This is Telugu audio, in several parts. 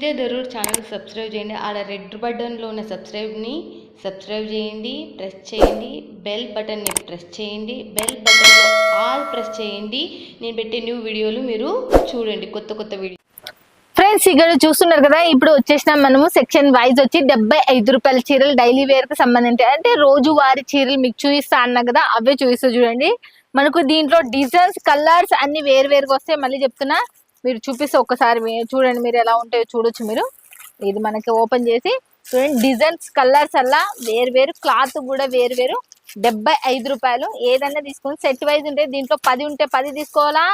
స్వీటీ దరూర్ ఛానల్ సబ్స్క్రైబ్ చేయండి. ఆడ రెడ్ బటన్లో ఉన్న సబ్స్క్రైబ్ చేయండి, ప్రెస్ చేయండి. బెల్ బటన్ని ప్రెస్ చేయండి. బెల్ బటన్లో ఆల్ ప్రెస్ చేయండి. నేను పెట్టే న్యూ వీడియోలు మీరు చూడండి, కొత్త వీడియో. ఫ్రెండ్స్, ఇక్కడ చూస్తున్నారు కదా, ఇప్పుడు వచ్చేసిన మనము సెక్షన్ వైజ్ వచ్చి 75 రూపాయల చీరలు డైలీ వేర్ కి సంబంధించి, అంటే రోజు వారి చీరలు మీకు చూపిస్తా అన్నా కదా, అవే చూపిస్తా చూడండి. మనకు దీంట్లో డిజైన్స్, కలర్స్ అన్ని వేరుగా వస్తాయి. మళ్ళీ చెప్తున్నా, మీరు చూపిస్తే ఒక్కసారి చూడండి, మీరు ఎలా ఉంటాయో చూడొచ్చు. మీరు ఇది మనకి ఓపెన్ చేసి చూడండి. డిజైన్స్, కలర్స్ అలా వేరు, క్లాత్ కూడా వేరు. 75 రూపాయలు. ఏదన్నా తీసుకొని సెట్ వైజ్ ఉంటే, దీంట్లో 10 ఉంటే 10 తీసుకోవాలా,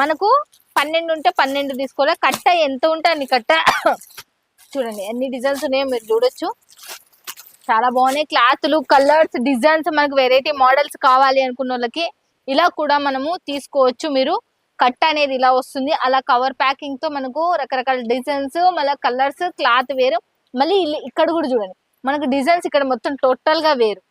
మనకు 12 ఉంటే 12 తీసుకోవాలా. కట్ట ఎంత ఉంటే అన్ని కట్ట చూడండి, ఎన్ని డిజైన్స్ ఉన్నాయో మీరు చూడొచ్చు. చాలా బాగున్నాయి క్లాత్లు, కలర్స్, డిజైన్స్. మనకు వెరైటీ మోడల్స్ కావాలి అనుకున్న వాళ్ళకి ఇలా కూడా మనము తీసుకోవచ్చు. మీరు కట్ట అనేది ఇలా వస్తుంది, అలా కవర్ ప్యాకింగ్ తో మనకు రకరకాల డిజైన్స్, మళ్ళీ కలర్స్, క్లాత్ వేరు. మళ్ళీ ఇక్కడ కూడా చూడండి, మనకు డిజైన్స్ ఇక్కడ మొత్తం టోటల్ గా వేరు.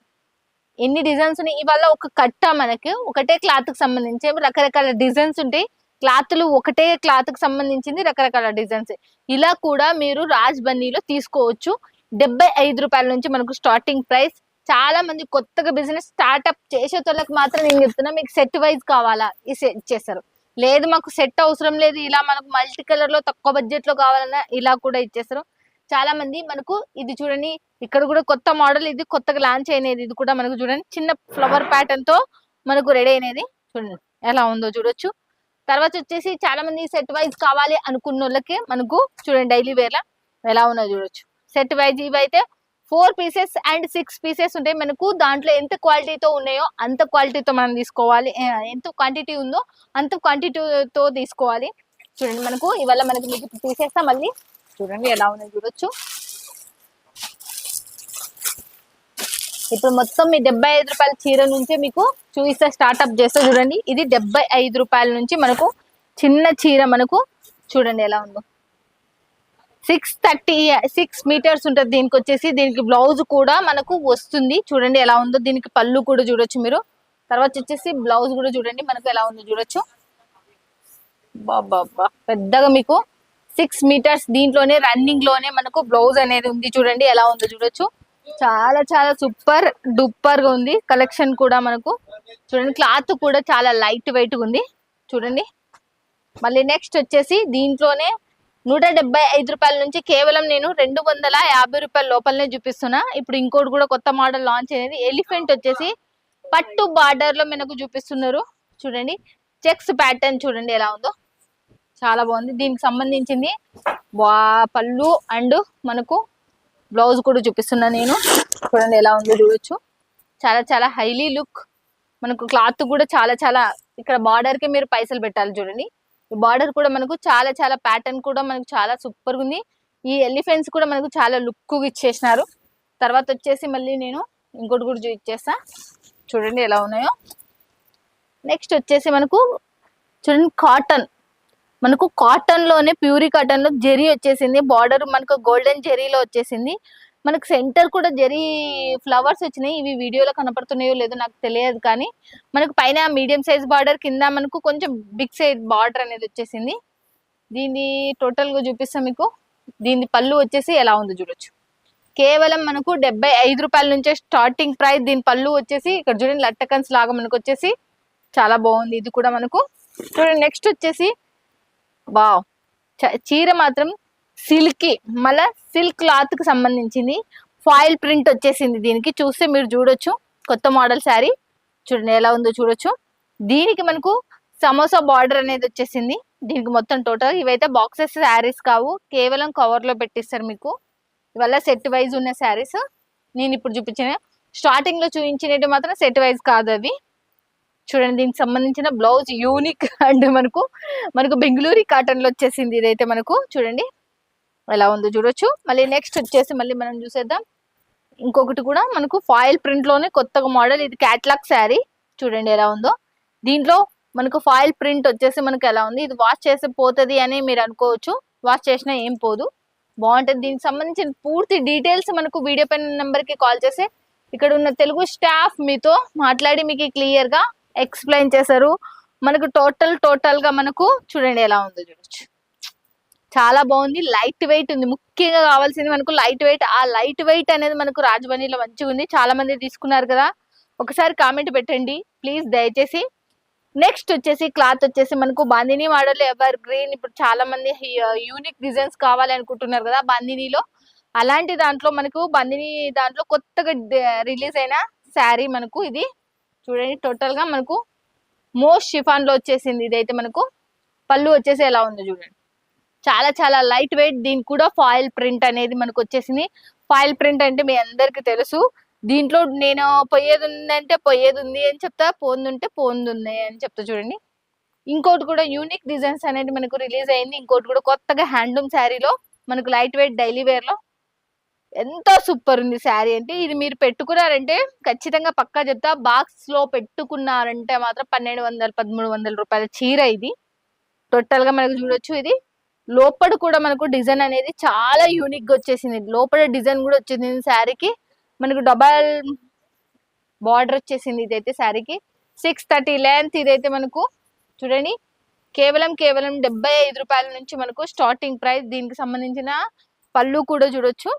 ఎన్ని డిజైన్స్ ఉన్నాయి. ఇవాళ ఒక కట్ట మనకి ఒకటే క్లాత్ కి సంబంధించి రకరకాల డిజైన్స్ ఉంటాయి. క్లాత్లు ఒకటే క్లాత్ కి సంబంధించింది, రకరకాల డిజైన్స్. ఇలా కూడా మీరు రాజ్ బన్నీలో తీసుకోవచ్చు. 75 రూపాయల నుంచి మనకు స్టార్టింగ్ ప్రైస్. చాలా మంది కొత్తగా బిజినెస్ స్టార్ట్అప్ చేసేటోళ్ళకి మాత్రం నేను చెప్తున్నా, మీకు సెట్ వైజ్ కావాలా ఇచ్చేస్తారు. లేదు మాకు సెట్ అవసరం లేదు, ఇలా మనకు మల్టీ కలర్ లో తక్కువ బడ్జెట్ లో కావాలన్నా ఇలా కూడా ఇచ్చేస్తారు. చాలా మంది మనకు ఇది చూడండి, ఇక్కడ కూడా కొత్త మోడల్, ఇది కొత్తగా లాంచ్ అయినది. ఇది కూడా మనకు చూడండి, చిన్న ఫ్లవర్ ప్యాటర్న్ తో మనకు రెడీ అయినది. చూడండి ఎలా ఉందో చూడొచ్చు. తర్వాత వచ్చేసి చాలా మంది సెట్ వైజ్ కావాలి అనుకున్న వాళ్ళకి మనకు చూడండి, డైలీ వేర్ లా ఎలా ఉన్నదో చూడొచ్చు. సెట్ వైజ్ ఇవైతే 4 పీసెస్ అండ్ 6 పీసెస్ ఉంటాయి. మనకు దాంట్లో ఎంత క్వాలిటీతో ఉన్నాయో అంత క్వాలిటీతో మనం తీసుకోవాలి. ఎంత క్వాంటిటీ ఉందో అంత క్వాంటిటీతో తీసుకోవాలి. చూడండి, మనకు ఇవాళ మనకి మీకు తీసేస్తా. మళ్ళీ చూడండి ఎలా ఉన్నది చూడొచ్చు. ఇప్పుడు మొత్తం మీ 75 రూపాయల చీర నుంచి మీకు చూపిస్తే స్టార్ట్అప్ చేస్తే చూడండి. ఇది 75 రూపాయల నుంచి మనకు చిన్న చీర మనకు చూడండి ఎలా ఉందో. 636 మీటర్స్ ఉంటుంది. దీనికి వచ్చేసి దీనికి బ్లౌజ్ కూడా మనకు వస్తుంది. చూడండి ఎలా ఉందో. దీనికి పళ్ళు కూడా చూడొచ్చు మీరు. తర్వాత వచ్చేసి బ్లౌజ్ కూడా చూడండి మనకు ఎలా ఉందో చూడొచ్చు. బాబా పెద్దగా మీకు 6 మీటర్స్. దీంట్లోనే రన్నింగ్ లోనే మనకు బ్లౌజ్ అనేది ఉంది. చూడండి ఎలా ఉందో చూడొచ్చు. చాలా సూపర్ డూపర్ గా ఉంది. కలెక్షన్ కూడా మనకు చూడండి. క్లాత్ కూడా చాలా లైట్ వెయిట్ గా ఉంది చూడండి. మళ్ళీ నెక్స్ట్ వచ్చేసి దీంట్లోనే 175 రూపాయల నుంచి కేవలం నేను 250 రూపాయల లోపలనే చూపిస్తున్నా. ఇప్పుడు ఇంకోటి కూడా కొత్త మోడల్ లాంచ్ అనేది. ఎలిఫెంట్ వచ్చేసి పట్టు బార్డర్ లో మనకు చూపిస్తున్నారు. చూడండి చెక్స్ ప్యాటర్న్ చూడండి ఎలా ఉందో, చాలా బాగుంది. దీనికి సంబంధించింది పళ్ళు అండ్ మనకు బ్లౌజ్ కూడా చూపిస్తున్నా నేను. చూడండి ఎలా ఉందో చూడొచ్చు. చాలా హైలీ లుక్. మనకు క్లాత్ కూడా చాలా ఇక్కడ బార్డర్ కి మీరు పైసలు పెట్టాలి. చూడండి ఈ బార్డర్ కూడా మనకు చాలా ప్యాటర్న్ కూడా మనకు చాలా సూపర్ గా ఉంది. ఈ ఎలిఫెంట్స్ కూడా మనకు చాలా లుక్ ఇచ్చేసినారు. తర్వాత వచ్చేసి మళ్ళీ నేను ఇంకోటి కూడా ఇచ్చేస్తా. చూడండి ఎలా ఉన్నాయో. నెక్స్ట్ వచ్చేసి మనకు చూడండి కాటన్. మనకు కాటన్ లోనే ప్యూరీ కాటన్ లో జెరీ వచ్చేసింది. బార్డర్ మనకు గోల్డెన్ జెరీలో వచ్చేసింది. మనకు సెంటర్ కూడా జెరీ ఫ్లవర్స్ వచ్చినాయి. ఇవి వీడియోలో కనపడుతున్నాయో లేదో నాకు తెలియదు, కానీ మనకు పైన మీడియం సైజ్ బార్డర్, కింద మనకు కొంచెం బిగ్ సైజ్ బార్డర్ అనేది వచ్చేసింది. దీన్ని టోటల్ గా చూపిస్తాం మీకు. దీని పళ్ళు వచ్చేసి ఎలా ఉందో చూడొచ్చు. కేవలం మనకు 75 రూపాయల నుంచే స్టార్టింగ్ ప్రైస్. దీని పళ్ళు వచ్చేసి ఇక్కడ చూడండి లట్టకన్స్ లాగా మనకు వచ్చేసి చాలా బాగుంది. ఇది కూడా మనకు చూడండి. నెక్స్ట్ వచ్చేసి వావ్, చీర మాత్రం సిల్కీ, మళ్ళా సిల్క్ క్లాత్ కి సంబంధించింది. ఫాయిల్ ప్రింట్ వచ్చేసింది. దీనికి చూస్తే మీరు చూడొచ్చు. కొత్త మోడల్ శారీ చూడండి ఎలా ఉందో చూడొచ్చు. దీనికి మనకు సమోసా బార్డర్ అనేది వచ్చేసింది. దీనికి మొత్తం టోటల్ ఇవైతే బాక్సెస్ శారీస్ కావు, కేవలం కవర్ లో పెట్టిస్తారు మీకు. ఇవల్ల సెట్ వైజ్ ఉన్న శారీస్. నేను ఇప్పుడు చూపించిన స్టార్టింగ్ లో చూపించినట్టు మాత్రం సెట్ వైజ్ కాదు అవి. చూడండి దీనికి సంబంధించిన బ్లౌజ్ యూనిక్ అండ్ మనకు బెంగళూరు కాటన్ లో వచ్చేసింది. ఇదైతే మనకు చూడండి ఎలా ఉందో చూడొచ్చు. మళ్ళీ నెక్స్ట్ వచ్చేసి మళ్ళీ మనం చూసేద్దాం. ఇంకొకటి కూడా మనకు ఫాయిల్ ప్రింట్ లోనే కొత్తగా మోడల్. ఇది క్యాట్లాగ్ శారీ. చూడండి ఎలా ఉందో. దీంట్లో మనకు ఫాయిల్ ప్రింట్ వచ్చేసి మనకు ఎలా ఉంది. ఇది వాష్ చేసి పోతుంది అని మీరు అనుకోవచ్చు. వాష్ చేసినా ఏం పోదు, బాగుంటుంది. దీనికి సంబంధించిన పూర్తి డీటెయిల్స్ మనకు వీడియో పైన నెంబర్ కి కాల్ చేసి ఇక్కడ ఉన్న తెలుగు స్టాఫ్ మీతో మాట్లాడి మీకు క్లియర్ గా ఎక్స్ప్లెయిన్ చేశారు. మనకు టోటల్ గా మనకు చూడండి ఎలా ఉందో చూడొచ్చు. చాలా బాగుంది, లైట్ వెయిట్ ఉంది. ముఖ్యంగా కావాల్సింది మనకు లైట్ వెయిట్. ఆ లైట్ వెయిట్ అనేది మనకు రాజమండ్రిలో మంచిగా ఉంది. చాలా మంది తీసుకున్నారు కదా, ఒకసారి కామెంట్ పెట్టండి ప్లీజ్ దయచేసి. నెక్స్ట్ వచ్చేసి క్లాత్ వచ్చేసి మనకు బాందిని మోడల్ ఎవర్ గ్రీన్. ఇప్పుడు చాలా మంది యూనిక్ డిజైన్స్ కావాలి అనుకుంటున్నారు కదా బాందినిలో. అలాంటి దాంట్లో మనకు బాందిని దాంట్లో కొత్తగా రిలీజ్ అయిన శారీ మనకు ఇది చూడండి. టోటల్ గా మనకు మోస్ట్ షిఫాన్ లో వచ్చేసింది. ఇదైతే మనకు పళ్ళు వచ్చేసి ఎలా ఉందో చూడండి, చాలా చాలా లైట్ వెయిట్. దీనికి కూడా ఫాయిల్ ప్రింట్ అనేది మనకు వచ్చేసింది. ఫాయిల్ ప్రింట్ అంటే మీ అందరికి తెలుసు. దీంట్లో నేను పోయేది ఉందంటే పోయేది ఉంది అని చెప్తా, పోందుంటే పోందుంది అని చెప్తా. చూడండి, ఇంకోటి కూడా యూనిక్ డిజైన్స్ అనేది మనకు రిలీజ్ అయింది. ఇంకోటి కూడా కొత్తగా హ్యాండ్లూమ్ శారీలో మనకు లైట్ వెయిట్ డైలీ వేర్ లో ఎంత సూపర్ ఉంది శారీ అంటే. ఇది మీరు పెట్టుకున్నారంటే ఖచ్చితంగా పక్కా చెప్తా, బాక్స్ లో పెట్టుకున్నారంటే మాత్రం 1200-1300 రూపాయల చీర ఇది. టోటల్ గా మనకు చూడొచ్చు. ఇది లోపల కూడా మనకు డిజైన్ అనేది చాలా యూనిక్ గా వచ్చేసింది. లోపల డిజైన్ కూడా వచ్చేసింది శారీకి. మనకు డబల్ బార్డర్ వచ్చేసింది ఇదైతే శారీకి. 630 లెంత్. ఇదైతే మనకు చూడండి కేవలం 75 రూపాయల నుంచి మనకు స్టార్టింగ్ ప్రైస్. దీనికి సంబంధించిన పళ్ళు కూడా చూడొచ్చు.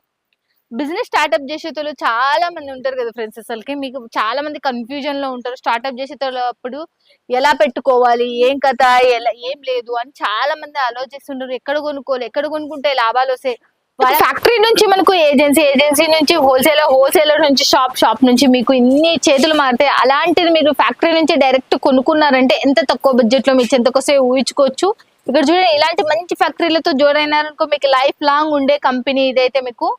బిజినెస్ స్టార్ట్అప్ చేసేటోళ్ళు చాలా మంది ఉంటారు కదా ఫ్రెండ్స్. అసలుకి మీకు చాలా మంది కన్ఫ్యూజన్ లో ఉంటారు. స్టార్ట్అప్ చేసేటప్పుడు ఎలా పెట్టుకోవాలి, ఏం కథ, ఎలా ఏం లేదు అని చాలా మంది ఆలోచిస్తుంటారు. ఎక్కడ కొనుక్కోవాలి, ఎక్కడ కొనుక్కుంటే లాభాలు వస్తాయి. ఫ్యాక్టరీ నుంచి మనకు ఏజెన్సీ, ఏజెన్సీ నుంచి హోల్సేలర్, హోల్సేలర్ నుంచి షాప్, షాప్ నుంచి మీకు ఇన్ని చేతులు మారుతాయి. అలాంటిది మీరు ఫ్యాక్టరీ నుంచి డైరెక్ట్ కొనుక్కున్నారంటే ఎంత తక్కువ బడ్జెట్ లో మీకు ఎంతకొస్తే ఊహించుకోవచ్చు. ఇక్కడ చూడండి, ఇలాంటి మంచి ఫ్యాక్టరీలతో జోడైనారనుకో మీకు లైఫ్ లాంగ్ ఉండే కంపెనీ ఇదైతే మీకు.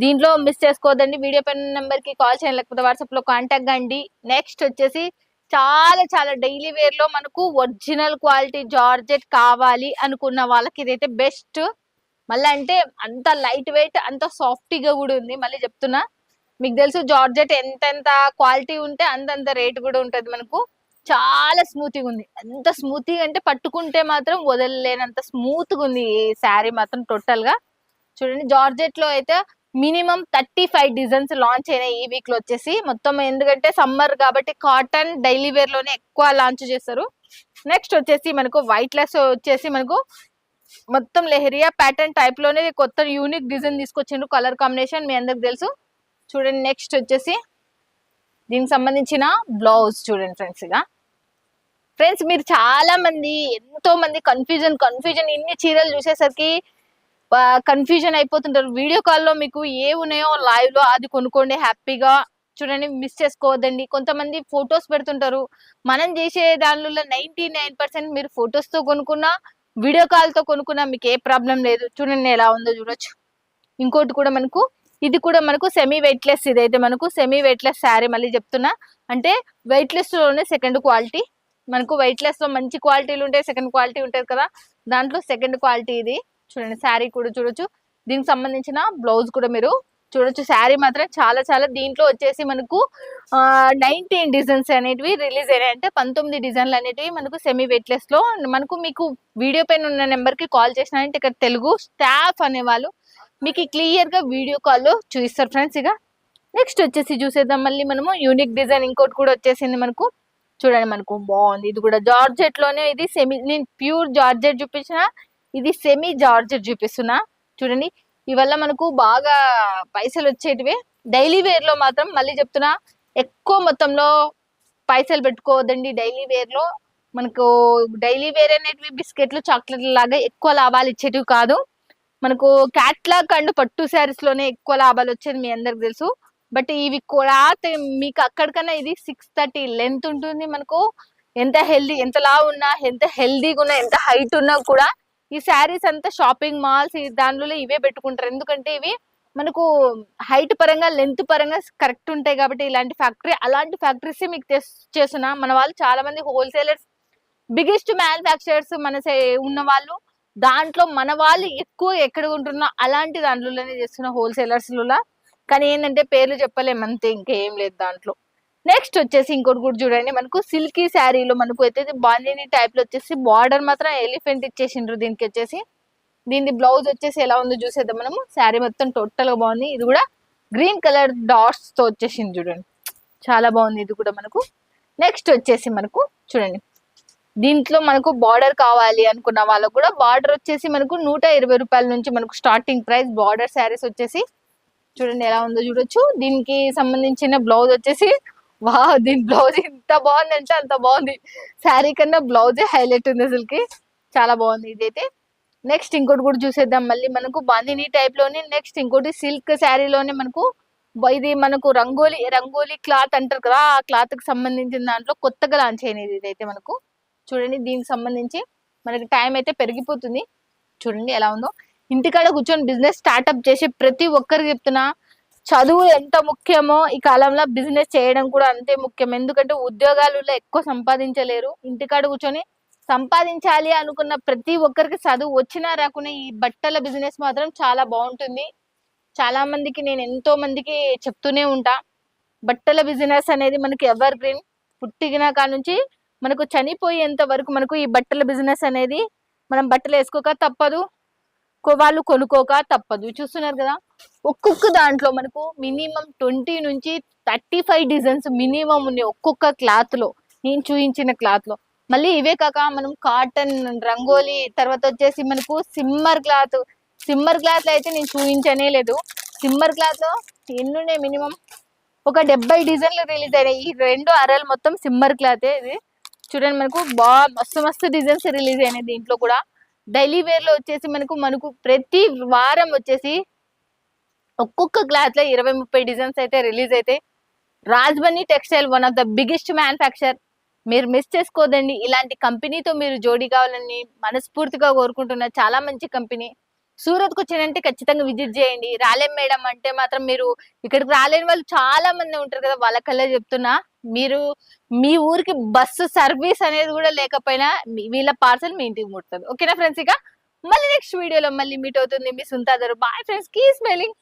దీంట్లో మిస్ చేసుకోవద్దండి. వీడియో పైన నెంబర్ కి కాల్ చేయండి, లేకపోతే వాట్సాప్ లో కాంటాక్ట్ కండి. నెక్స్ట్ వచ్చేసి చాలా చాలా డైలీ వేర్ లో మనకు ఒరిజినల్ క్వాలిటీ జార్జెట్ కావాలి అనుకున్న వాళ్ళకి ఇదైతే బెస్ట్. మళ్ళీ అంటే అంత లైట్ వెయిట్, అంత సాఫ్టీగా కూడా ఉంది. మళ్ళీ చెప్తున్నా, మీకు తెలుసు జార్జెట్ ఎంత క్వాలిటీ ఉంటే అంతంత రేట్ కూడా ఉంటది మనకు. చాలా స్మూత్గా ఉంది. ఎంత స్మూత్గా అంటే పట్టుకుంటే మాత్రం వదలలేనంత స్మూత్గా ఉంది ఈ శారీ మాత్రం టోటల్ గా. చూడండి, జార్జెట్ లో అయితే మినిమం 35 డిజైన్స్ లాంచ్ అయినాయి ఈ వీక్ లో వచ్చేసి మొత్తం. ఎందుకంటే సమ్మర్ కాబట్టి కాటన్ డైలీ వేర్ లోనే ఎక్కువ లాంచ్ చేస్తారు. నెక్స్ట్ వచ్చేసి మనకు వైట్ లెస్ వచ్చేసి మనకు మొత్తం లెహరియా ప్యాటర్న్ టైప్ లోనే కొత్త యూనిక్ డిజైన్ తీసుకొచ్చిండ్రు. కలర్ కాంబినేషన్ మీ అందరికి తెలుసు. చూడండి, నెక్స్ట్ వచ్చేసి దీనికి సంబంధించిన బ్లౌజ్ చూడండి ఫ్రెండ్స్. ఇక ఫ్రెండ్స్ మీరు చాలా మంది ఎంతో మంది కన్ఫ్యూజన్ ఇన్ని చీరలు చూసేసరికి కన్ఫ్యూజన్ అయిపోతుంటారు. వీడియో కాల్లో మీకు ఏ ఉన్నాయో లైవ్ లో అది కొనుక్కోండి హ్యాపీగా. చూడండి, మిస్ చేసుకోవద్దండి. కొంతమంది ఫొటోస్ పెడుతుంటారు. మనం చేసే దానిలో 99% మీరు ఫొటోస్ తో కొనుక్కున్నా, వీడియో కాల్ తో కొనుక్కున్నా మీకు ఏ ప్రాబ్లం లేదు. చూడండి ఎలా ఉందో చూడొచ్చు. ఇంకోటి కూడా మనకు ఇది కూడా మనకు సెమీ వెయిట్లెస్. ఇదైతే మనకు సెమీ వెయిట్లెస్ శారీ. మళ్ళీ చెప్తున్నా, అంటే వెయిట్లెస్ లోనే సెకండ్ క్వాలిటీ. మనకు వెయిట్లెస్ లో మంచి క్వాలిటీలు ఉంటాయి, సెకండ్ క్వాలిటీ ఉంటుంది కదా, దాంట్లో సెకండ్ క్వాలిటీ ఇది. చూడండి, శారీ కూడా చూడొచ్చు. దీనికి సంబంధించిన బ్లౌజ్ కూడా మీరు చూడొచ్చు. శారీ మాత్రం చాలా చాలా. దీంట్లో వచ్చేసి మనకు 19 డిజైన్స్ అనేటివి రిలీజ్ అయినాయి. అంటే 19 డిజైన్లు అనేటివి మనకు సెమీ వెయిట్లెస్ లో మనకు. మీకు వీడియో పైన ఉన్న నెంబర్ కి కాల్ చేసినారంటే ఇక్కడ తెలుగు స్టాఫ్ అనేవాళ్ళు మీకు క్లియర్ గా వీడియో కాల్ లో చూపిస్తారు ఫ్రెండ్స్. ఇక నెక్స్ట్ వచ్చేసి చూసేద్దాం మళ్ళీ మనము యూనిక్ డిజైన్. ఇంకోటి కూడా వచ్చేసింది మనకు. చూడండి, మనకు బాగుంది. ఇది కూడా జార్జెట్ లోనే. ఇది సెమీ, నేను ప్యూర్ జార్జెట్ చూపించిన, ఇది సెమీ జార్జెట్ చూపిస్తున్నా. చూడండి, ఇవల్ల మనకు బాగా పైసలు వచ్చేటివే. డైలీ వేర్ లో మాత్రం మళ్ళీ చెప్తున్నా, ఎక్కువ మొత్తంలో పైసలు పెట్టుకోవద్దండి డైలీ వేర్ లో. మనకు డైలీ వేర్ అనేటివి బిస్కెట్లు, చాక్లెట్లు లాగా ఎక్కువ లాభాలు ఇచ్చేటివి కాదు. మనకు క్యాట్లాగ్ అండ్ పట్టు శారీస్ లోనే ఎక్కువ లాభాలు వచ్చేది మీ అందరికి తెలుసు. బట్ ఇవి కూడా మీకు అక్కడికన్నా ఇది 630 లెంత్ ఉంటుంది మనకు. ఎంత హెల్దీ, ఎంత లావు ఉన్నా, ఎంత హెల్దీగా ఉన్నా, ఎంత హైట్ ఉన్నా కూడా ఈ శారీస్ అంతా షాపింగ్ మాల్స్ దానిలో ఇవే పెట్టుకుంటారు. ఎందుకంటే ఇవి మనకు హైట్ పరంగా, లెంత్ పరంగా కరెక్ట్ ఉంటాయి కాబట్టి. ఇలాంటి ఫ్యాక్టరీ, అలాంటి ఫ్యాక్టరీస్ మీకు చేస్తున్నా. మన వాళ్ళు చాలా మంది హోల్సేలర్స్, బిగ్గెస్ట్ మ్యానుఫ్యాక్చరర్స్ మన ఉన్న వాళ్ళు. దాంట్లో మన వాళ్ళు ఎక్కువ ఎక్కడ ఉంటున్నా అలాంటి దాంట్లోనే చేస్తున్న హోల్సేలర్స్ లో. కానీ ఏంటంటే పేర్లు చెప్పలేము అంతే, ఇంకేం లేదు దాంట్లో. నెక్స్ట్ వచ్చేసి ఇంకోటి కూడా చూడండి, మనకు సిల్కీ శారీలో మనకు అయితే బాందిని టైప్ లో వచ్చేసి బార్డర్ మాత్రం ఎలిఫెంట్ ఇచ్చేసిండ్రు దీనికి వచ్చేసి. దీని బ్లౌజ్ వచ్చేసి ఎలా ఉందో చూసేద్దాం మనము. శారీ మొత్తం టోటల్ గా బాగుంది. ఇది కూడా గ్రీన్ కలర్ డాట్స్ తో వచ్చేసింది చూడండి, చాలా బాగుంది ఇది కూడా మనకు. నెక్స్ట్ వచ్చేసి మనకు చూడండి, దీంట్లో మనకు బార్డర్ కావాలి అనుకున్న వాళ్ళకు కూడా బార్డర్ వచ్చేసి మనకు 120 రూపాయల నుంచి మనకు స్టార్టింగ్ ప్రైస్ బార్డర్ శారీస్ వచ్చేసి. చూడండి ఎలా ఉందో చూడొచ్చు. దీనికి సంబంధించిన బ్లౌజ్ వచ్చేసి దీని బ్లౌజ్ ఎంత బాగుంది అంటే అంత బాగుంది. శారీ కన్నా బ్లౌజే హైలైట్ ఉంది అసలుకి, చాలా బాగుంది ఇదైతే. నెక్స్ట్ ఇంకోటి కూడా చూసేద్దాం. మళ్ళీ మనకు బాందిని టైప్ లోనే నెక్స్ట్ ఇంకోటి సిల్క్ శారీలోనే మనకు ఇది మనకు రంగోలీ క్లాత్ అంటారు కదా, ఆ క్లాత్ కి సంబంధించిన దాంట్లో కొత్తగా లాంచ్ అయినది ఇదైతే మనకు. చూడండి దీనికి సంబంధించి మనకి టైం అయితే పెరిగిపోతుంది. చూడండి ఎలా ఉందో. ఇంటికాడ కూర్చొని బిజినెస్ స్టార్ట్అప్ చేసే ప్రతి ఒక్కరికి చెప్తున్నా, చదువు ఎంత ముఖ్యమో ఈ కాలంలో బిజినెస్ చేయడం కూడా అంతే ముఖ్యం. ఎందుకంటే ఉద్యోగాలలో ఎక్కువ సంపాదించలేరు. ఇంటికాడ కూర్చొని సంపాదించాలి అనుకున్న ప్రతి ఒక్కరికి చదువు వచ్చినా రాకున్నా ఈ బట్టల బిజినెస్ మాత్రం చాలా బాగుంటుంది. చాలా మందికి నేను ఎంతో మందికి చెప్తూనే ఉంటా, బట్టల బిజినెస్ అనేది మనకి ఎవర్ గ్రీన్. పుట్టిన కాడ నుంచి మనకు చనిపోయేంత వరకు మనకు ఈ బట్టల బిజినెస్ అనేది, మనం బట్టలు వేసుకోక తప్పదు, వాళ్ళు కొనుక్కోక తప్పదు. చూస్తున్నారు కదా, ఒక్కొక్క దాంట్లో మనకు మినిమం 20 నుంచి 35 డిజైన్స్ మినిమం ఉన్నాయి ఒక్కొక్క క్లాత్ లో, నేను చూపించిన క్లాత్ లో. మళ్ళీ ఇవే కాక మనం కాటన్, రంగోలీ, తర్వాత వచ్చేసి మనకు సిమ్మర్ క్లాత్ అయితే నేను చూపించనే లేదు. సిమ్మర్ క్లాత్ లో ఎన్నున్నాయి, మినిమం ఒక 70 డిజైన్లు రిలీజ్ అయినాయి. ఈ 2 అరలు మొత్తం సిమ్మర్ క్లాత్ ఇది. చూడండి మనకు మస్తు డిజైన్స్ రిలీజ్ అయినాయి దీంట్లో కూడా. డైలీ వేర్ లో వచ్చేసి మనకు ప్రతి వారం వచ్చేసి ఒక్కొక్క క్లాత్ లో 20-30 డిజైన్స్ అయితే రిలీజ్ అయితే. Rajbani textile one of the biggest manufacture. మీరు మిస్ చేసుకోదండి. ఇలాంటి కంపెనీతో మీరు జోడీ కావాలని మనస్ఫూర్తిగా కోరుకుంటున్న చాలా మంచి కంపెనీ. సూరత్ కు వచ్చినంటే ఖచ్చితంగా విజిట్ చేయండి. రాలేం మేడం అంటే మాత్రం మీరు ఇక్కడికి రాలేని వాళ్ళు చాలా మంది ఉంటారు కదా, వాళ్ళకల్లా చెప్తున్నా, మీరు మీ ఊరికి బస్సు సర్వీస్ అనేది కూడా లేకపోయినా వీళ్ళ పార్సల్ మీ ఇంటికి ముడుతుంది. ఓకేనా ఫ్రెండ్స్, ఇక మళ్ళీ నెక్స్ట్ వీడియోలో మళ్ళీ మీట్ అవుతుంది మీ సుంతాదరు. Bye friends, keep smiling.